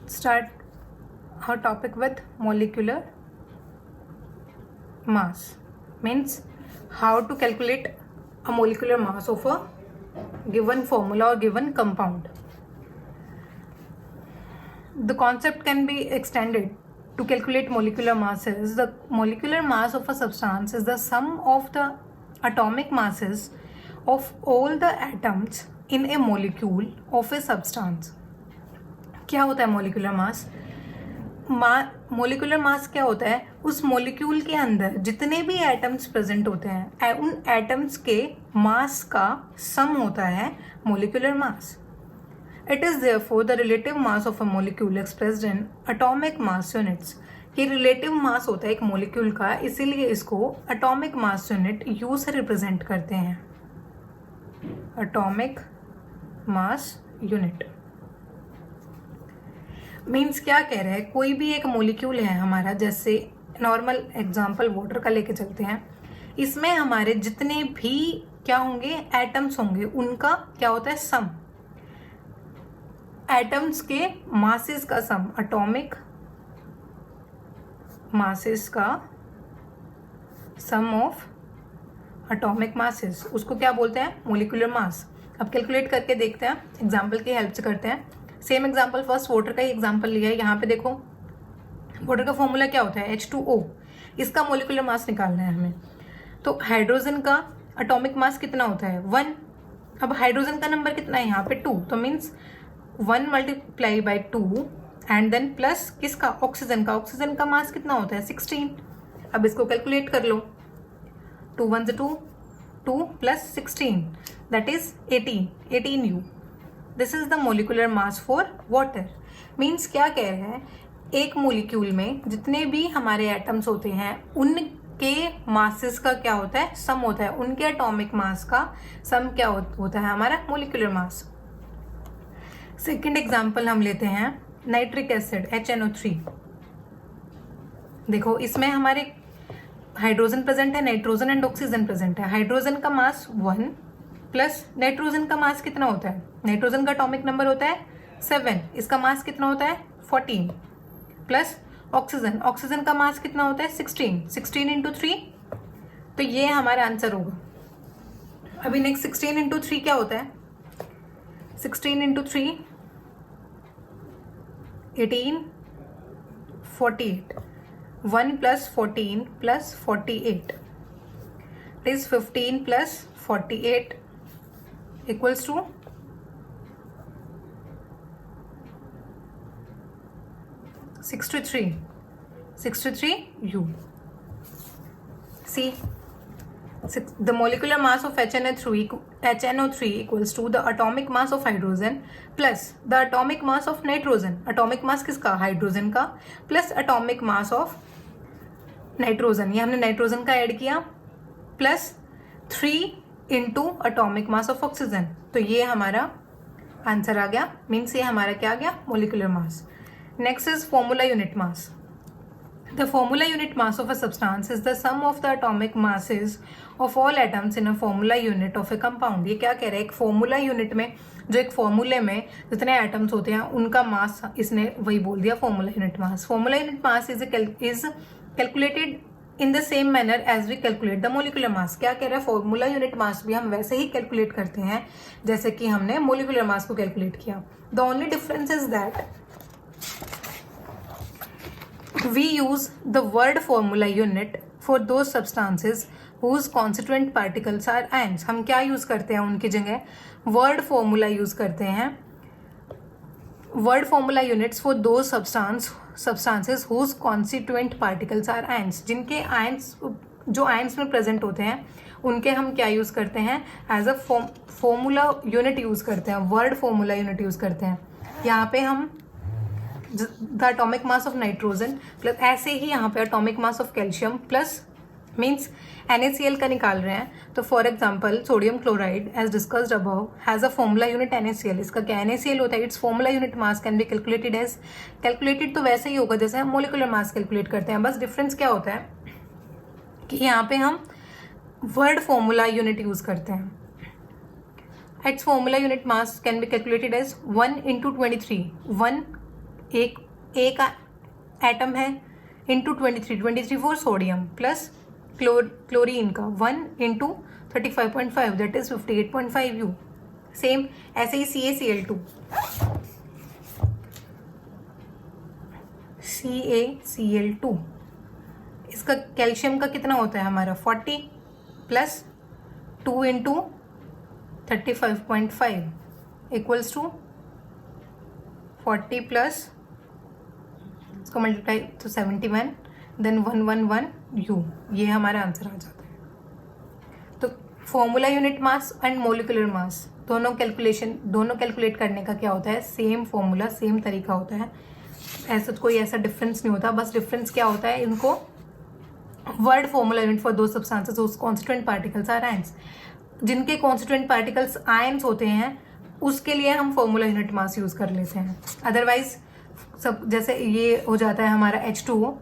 start our topic with molecular mass. Means how to calculate a molecular mass of a given formula or given compound. The concept can be extended to calculate molecular masses. The molecular mass of a substance is the sum of the atomic masses of all the atoms in a molecule of a substance. क्या होता है molecular mass? Molecular mass क्या होता है? उस molecule के अंदर जितने भी एटम्स प्रेजेंट होते हैं उन एटम्स के मास का सम होता है molecular mass. It is therefore the relative mass of a molecule expressed in atomic mass units. ये रिलेटिव मास होता है एक मोलिक्यूल का, इसीलिए इसको एटॉमिक मास यूनिट यू से रिप्रेजेंट करते हैं. एटॉमिक मास यूनिट मीन्स क्या कह रहे हैं, कोई भी एक मोलिक्यूल है हमारा, जैसे नॉर्मल एग्जांपल वाटर का लेके चलते हैं, इसमें हमारे जितने भी क्या होंगे एटम्स होंगे उनका क्या होता है सम. एटम्स के मासेस का सम, एटॉमिक मासेस का सम ऑफ एटॉमिक मासेस, उसको क्या बोलते हैं मोलिकुलर मास. अब कैलकुलेट करके देखते हैं, एग्जाम्पल की हेल्प से करते हैं. सेम एग्जाम्पल, फर्स्ट वाटर का ही एग्जाम्पल लिया है. यहाँ पे देखो वाटर का फॉर्मूला क्या होता है H2O. इसका मोलिकुलर मास निकालना है हमें. तो हाइड्रोजन का एटॉमिक मास कितना होता है 1. अब हाइड्रोजन का नंबर कितना है यहाँ पे 2, तो means 1 multiply by 2 and then plus किसका ऑक्सीजन का. ऑक्सीजन का मास कितना होता है 16. अब इसको कैलकुलेट कर लो. 2 1 2, 2 plus 16 that is 18 U. This is the molecular mass for water. Means क्या कह रहे हैं, एक मोलिक्यूल में जितने भी हमारे एटम्स होते हैं उनके मासेस का क्या होता है सम होता है. उनके एटॉमिक मास का सम क्या होता है हमारा मोलिकुलर मास. सेकेंड एग्जाम्पल हम लेते हैं नाइट्रिक एसिड HNO3. देखो इसमें हमारे हाइड्रोजन प्रेजेंट है, नाइट्रोजन एंड ऑक्सीजन प्रेजेंट है. हाइड्रोजन का मास 1 प्लस नाइट्रोजन का मास कितना होता है, नाइट्रोजन का एटॉमिक नंबर होता है 7, इसका मास कितना होता है 14 प्लस ऑक्सीजन का मास कितना होता है 16 इंटू 3, तो ये हमारा आंसर होगा. अभी नेक्स्ट 16 इंटू 3 क्या होता है, 16 into 3 18 48, 1 plus 14 plus 48 is 15 plus 48 equals to 63 U. See, the molecular mass of HNO3 equals to the atomic mass of hydrogen plus the atomic mass of nitrogen. atomic mass किसका hydrogen का plus atomic mass of nitrogen, ये हमने nitrogen का add किया, plus 3 into atomic mass of oxygen. तो ये हमारा answer आ गया. मीन्स ये हमारा क्या आ गया molecular mass. Next is formula unit mass. The formula unit mass of a substance is the sum of the atomic masses of all atoms in a formula unit of a compound. ये क्या कह रहे हैं, एक formula unit में जो एक फॉर्मूले में जितने एटम्स होते हैं उनका मास, इसने वही बोल दिया formula unit mass. Formula unit mass is calculated in the same manner as we calculate the molecular mass. क्या कह रहा है, फॉर्मूला यूनिट मास भी हम वैसे ही कैलकुलेट करते हैं जैसे कि हमने मोलिकुलर मास को कैलकुलेट किया. The only difference is that we use the word formula unit for दो substances whose constituent particles are ions. हम क्या यूज करते हैं उनकी जगह वर्ड फॉर्मूला यूज करते हैं. वर्ड फॉर्मूला यूनिट्स फॉर दो substances whose constituent particles are ions. जिनके आयंस जो आयंस में प्रेजेंट होते हैं उनके हम क्या यूज करते हैं as a formula unit use करते हैं, वर्ड फॉर्मूला यूनिट यूज करते हैं. यहाँ पे हम the atomic mass of nitrogen plus ऐसे ही यहाँ पे atomic mass of calcium plus means NaCl का निकाल रहे हैं. तो for example sodium chloride as discussed above has a formula unit NaCl. इसका क्या NaCl होता है, its formula unit mass can be calculated as, calculated तो वैसे ही होगा जैसे हम मोलिकुलर मास कैलकुलेट करते हैं. बस डिफरेंस क्या होता है कि यहाँ पे हम वर्ड फॉर्मूला यूनिट यूज करते हैं. Its formula unit mass can be calculated as 1 into 23. 1 एक एटम है into 23 for sodium plus chlorine का 1 into 35.5 that is 58.5 you. Same ऐसे ही CaCl2 इसका कैल्शियम का कितना होता है हमारा 40 plus 2 into 35.5 equals to 40 plus इसको मल्टीप्लाई तो 71 देन 111 यू. ये हमारा आंसर आ जाता है. तो formula unit mass and molecular mass दोनों कैलकुलेट करने का क्या होता है, सेम फॉर्मूला सेम तरीका होता है. ऐसा कोई ऐसा डिफरेंस नहीं होता. बस डिफरेंस क्या होता है, इनको वर्ड फॉर्मूला यूनिट फॉर दो substances whose constituent particles are ions. जिनके कॉन्स्टिट्यूएंट पार्टिकल्स आयंस होते हैं उसके लिए हम फॉर्मूला यूनिट मास यूज कर लेते हैं. अदरवाइज सब जैसे ये हो जाता है हमारा H2O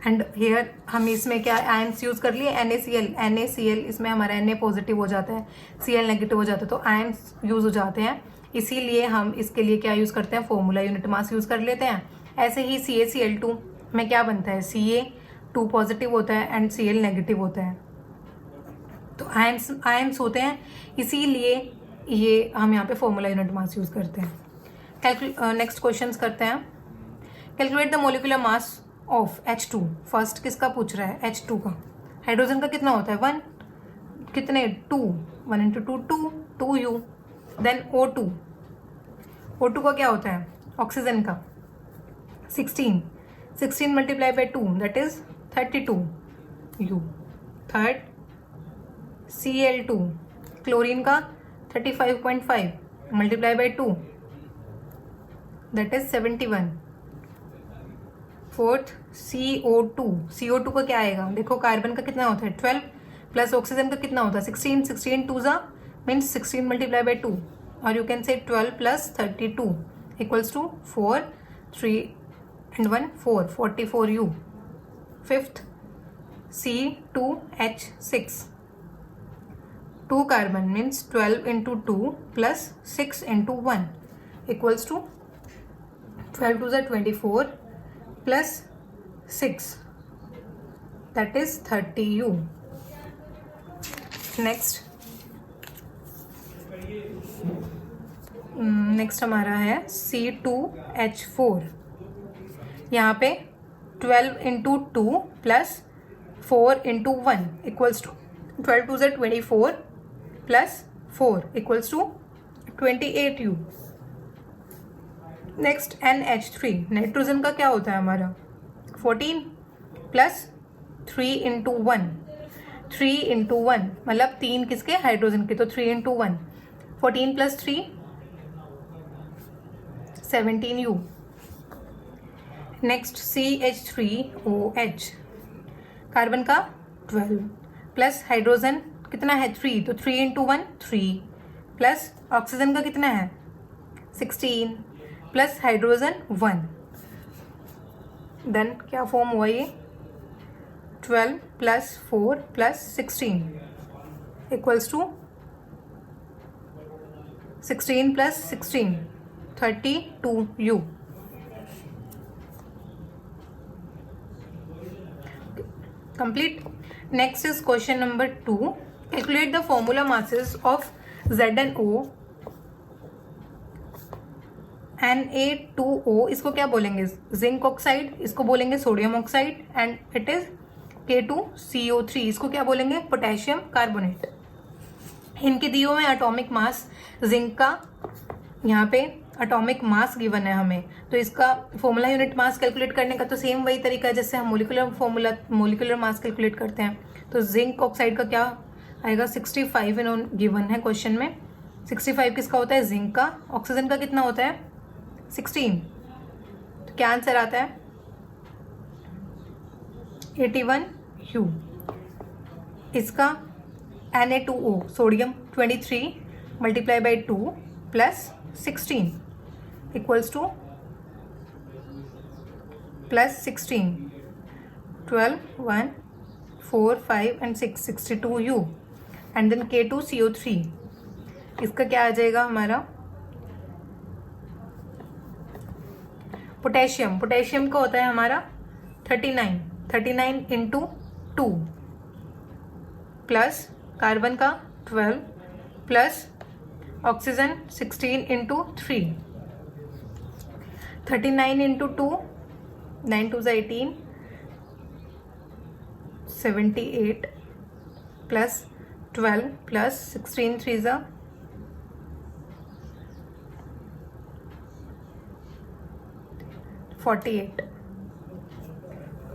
एंड हेयर हम इसमें क्या आयंस यूज कर लिए NaCl. इसमें हमारा Na पॉजिटिव हो जाता है, Cl नेगेटिव हो जाता है, तो आयंस यूज हो जाते हैं. इसीलिए हम इसके लिए क्या यूज करते हैं, फॉर्मूला यूनिट मास यूज कर लेते हैं. ऐसे ही CaCl2 में क्या बनता है, Ca2 पॉजिटिव होता है एंड Cl नेगेटिव होता है. तो आयंस होते हैं, इसीलिए ये हम यहाँ पे फॉर्मूला यूनिट मास यूज करते हैं. नेक्स्ट क्वेश्चंस करते हैं. Calculate the molecular mass of H2. First किसका पूछ रहा है, H2 का. हाइड्रोजन का कितना होता है 1, कितने 2, 1 इंटू 2 2 यू. देन O2 का क्या होता है, ऑक्सीजन का 16 multiply by 2 that is 32 you. Third Cl2 chlorine का 35.5 multiply by 2 that is 71. Fourth CO2 का क्या आएगा, देखो कार्बन का कितना होता है 12 प्लस ऑक्सीजन का कितना होता है 16 2 ज़ा मीन्स 16 मल्टीप्लाई बाई 2 और you can say 12 plus 32 equals to 4 3 and 1 4 44 u. Fifth C2H6 2 carbon means 12 into 2 plus 6 into 1 equals to 12 2 ज़ा 24 plus 6 that is 30 u. Next हमारा है C2H4. यहाँ पे 12 into 2 plus 4 into 1 equals to 12 2 ज़ा 24 plus 4 equals to 28 u. Next NH3 nitrogen का क्या होता है हमारा 14 प्लस 3 इंटू 1 मतलब 3 किसके, हाइड्रोजन के, तो 3 into 1 14 plus 3 17 you. Next CH3OH carbon का 12 प्लस हाइड्रोजन कितना है 3 तो 3 इंटू 1 3 प्लस ऑक्सीजन का कितना है 16 प्लस हाइड्रोजन 1. देन क्या फॉर्म हुआ ये 12 plus 4 plus 16 equals to 16 plus 16 32 u. Complete. Next is question number 2. Calculate the formula masses of ZnO Na2O. इसको क्या बोलेंगे, जिंक ऑक्साइड, इसको बोलेंगे sodium oxide and it is K2CO3. इसको क्या बोलेंगे, पोटेशियम कार्बोनेट. इनके दियो में एटॉमिक मास, जिंक का यहाँ पे एटॉमिक मास गिवन है हमें, तो इसका फॉर्मूला यूनिट मास कैलकुलेट करने का तो सेम वही तरीका है जैसे हम मोलिकुलर मास कैलकुलेट करते हैं. तो जिंक ऑक्साइड का क्या आएगा 65 इन्होंने गिवन है क्वेश्चन में. 65 किसका होता है, जिंक का. ऑक्सीजन का कितना होता है 16. तो क्या आंसर आता है 81 यू. इसका Na2O sodium 23 multiply by 2 plus 16 equals to plus 16 12 1 4 5 and 6 62 u. And then K2CO3 इसका क्या आ जाएगा हमारा पोटेशियम का होता है हमारा 39 इंटू 2 प्लस कार्बन का 12 plus oxygen 16 into 3, 39 into 2, 9 2 18, 78 plus 12 plus 16 3 48,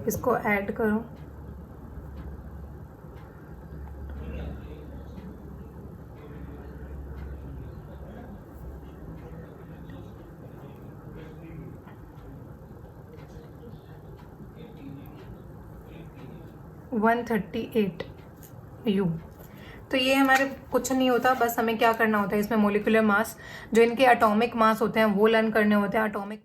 इसको ऐड करो, U। तो ये हमारे कुछ नहीं होता, बस हमें क्या करना होता है, इसमें मोलिकुलर मास जो इनके एटॉमिक मास होते हैं वो लर्न करने होते हैं। एटॉमिक